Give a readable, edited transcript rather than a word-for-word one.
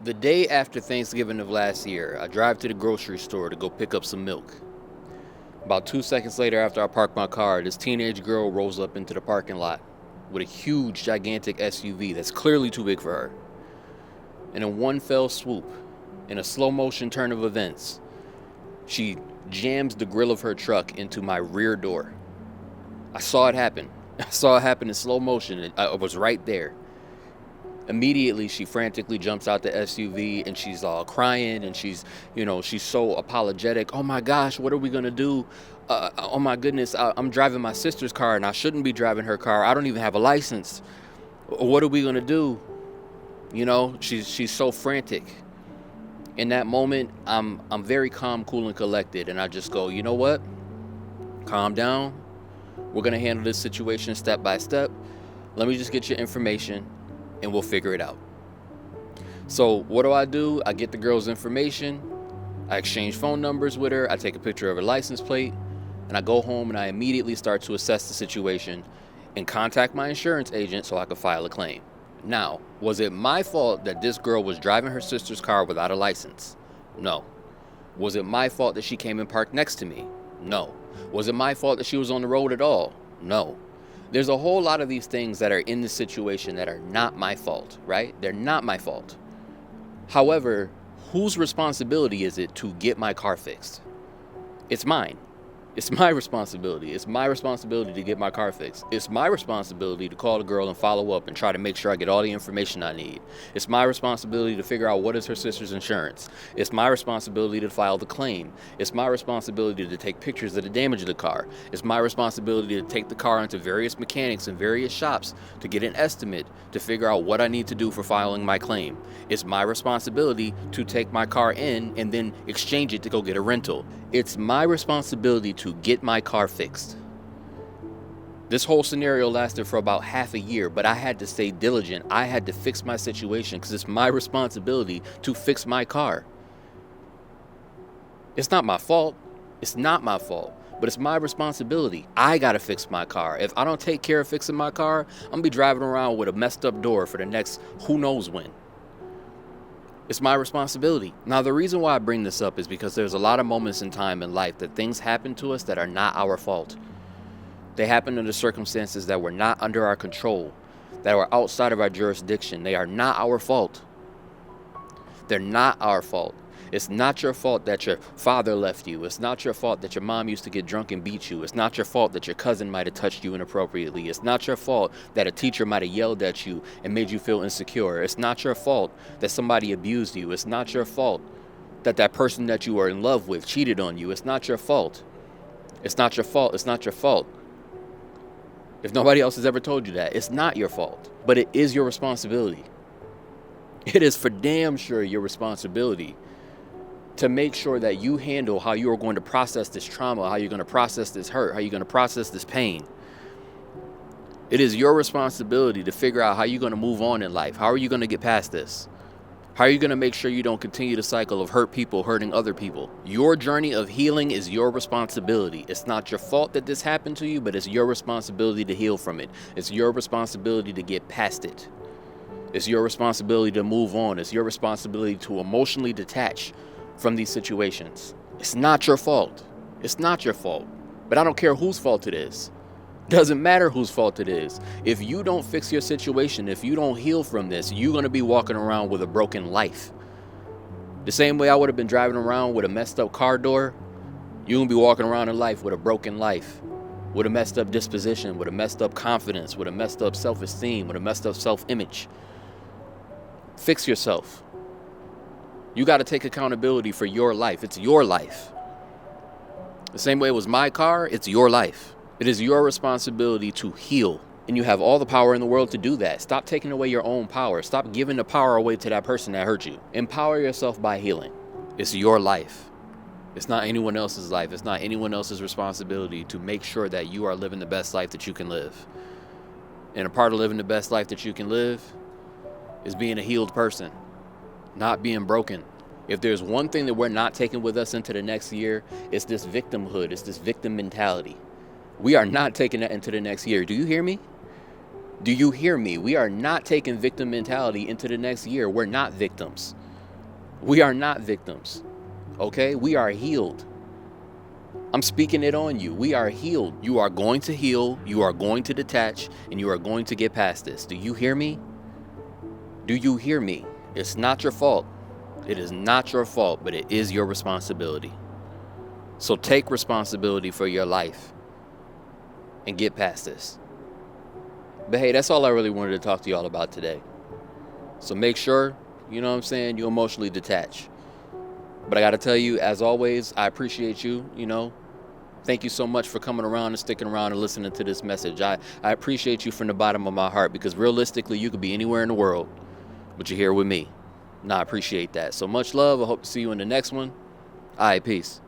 The day after Thanksgiving of last year, I drive to the grocery store to go pick up some milk. About 2 seconds later, after I park my car, this teenage girl rolls up into the parking lot with a huge, gigantic SUV that's clearly too big for her. And in one fell swoop, in a slow motion turn of events, she jams the grill of her truck into my rear door. I saw it happen. I saw it happen in slow motion. I was right there. Immediately, she frantically jumps out the SUV and she's all crying and she's so apologetic. Oh my gosh, what are we gonna do? Oh my goodness, I'm driving my sister's car and I shouldn't be driving her car. I don't even have a license. What are we gonna do? She's so frantic. In that moment, I'm very calm, cool, and collected, and I just go, you know what? Calm down. We're gonna handle this situation step by step. Let me just get your information and we'll figure it out. So what do? I get the girl's information, I exchange phone numbers with her, I take a picture of her license plate, and I go home and I immediately start to assess the situation and contact my insurance agent so I can file a claim. Now, was it my fault that this girl was driving her sister's car without a license? No. Was it my fault that she came and parked next to me? No. Was it my fault that she was on the road at all? No. There's a whole lot of these things that are in this situation that are not my fault, right? They're not my fault. However, whose responsibility is it to get my car fixed? It's mine. It's my responsibility. It's my responsibility to get my car fixed. It's my responsibility to call the girl and follow up and try to make sure I get all the information I need. It's my responsibility to figure out what is her sister's insurance. It's my responsibility to file the claim. It's my responsibility to take pictures of the damage of the car. It's my responsibility to take the car into various mechanics and various shops to get an estimate to figure out what I need to do for filing my claim. It's my responsibility to take my car in and then exchange it to go get a rental. It's my responsibility to get my car fixed. This whole scenario lasted for about half a year, but I had to stay diligent. I had to fix my situation because it's my responsibility to fix my car. It's not my fault. It's not my fault, but it's my responsibility. I gotta fix my car. If I don't take care of fixing my car, I'm gonna be driving around with a messed up door for the next who knows when. It's my responsibility. Now, the reason why I bring this up is because there's a lot of moments in time in life that things happen to us that are not our fault. They happen under circumstances that were not under our control, that were outside of our jurisdiction. They are not our fault. They're not our fault. It's not your fault that your father left you. It's not your fault that your mom used to get drunk and beat you. It's not your fault that your cousin might have touched you inappropriately. It's not your fault that a teacher might have yelled at you and made you feel insecure. It's not your fault that somebody abused you. It's not your fault that that person that you were in love with cheated on you. It's not your fault. It's not your fault. It's not your fault. If nobody else has ever told you that, it's not your fault, but it is your responsibility. It is for damn sure your responsibility to make sure that you handle how you are going to process this trauma, how you're going to process this hurt, how you're going to process this pain. It is your responsibility to figure out how you're going to move on in life. How are you going to get past this? How are you going to make sure you don't continue the cycle of hurt people hurting other people? Your journey of healing is your responsibility. It's not your fault that this happened to you, but it's your responsibility to heal from it. It's your responsibility to get past it. It's your responsibility to move on. It's your responsibility to emotionally detach from these situations. It's not your fault. It's not your fault. But I don't care whose fault it is. Doesn't matter whose fault it is. If you don't fix your situation, if you don't heal from this, you're going to be walking around with a broken life. The same way I would have been driving around with a messed up car door, you're going to be walking around in life with a broken life, with a messed up disposition, with a messed up confidence, with a messed up self-esteem, with a messed up self-image. Fix yourself. You got to take accountability for your life. It's your life. The same way it was my car, it's your life. It is your responsibility to heal. And you have all the power in the world to do that. Stop taking away your own power. Stop giving the power away to that person that hurt you. Empower yourself by healing. It's your life. It's not anyone else's life. It's not anyone else's responsibility to make sure that you are living the best life that you can live. And a part of living the best life that you can live is being a healed person. Not being broken. If there's one thing that we're not taking with us into the next year, it's this victimhood. It's this victim mentality. We are not taking that into the next year. Do you hear me? Do you hear me? We are not taking victim mentality into the next year. We're not victims. We are not victims. Okay? We are healed. I'm speaking it on you. We are healed. You are going to heal. You are going to detach. And you are going to get past this. Do you hear me? Do you hear me? It's not your fault. It is not your fault, but it is your responsibility. So take responsibility for your life and get past this. But hey, that's all I really wanted to talk to y'all about today. So make sure, you know what I'm saying, you emotionally detach. But I got to tell you, as always, I appreciate you, you know. Thank you so much for coming around and sticking around and listening to this message. I appreciate you from the bottom of my heart, because realistically, you could be anywhere in the world, but you're here with me. And I appreciate that. So much love. I hope to see you in the next one. All right, peace.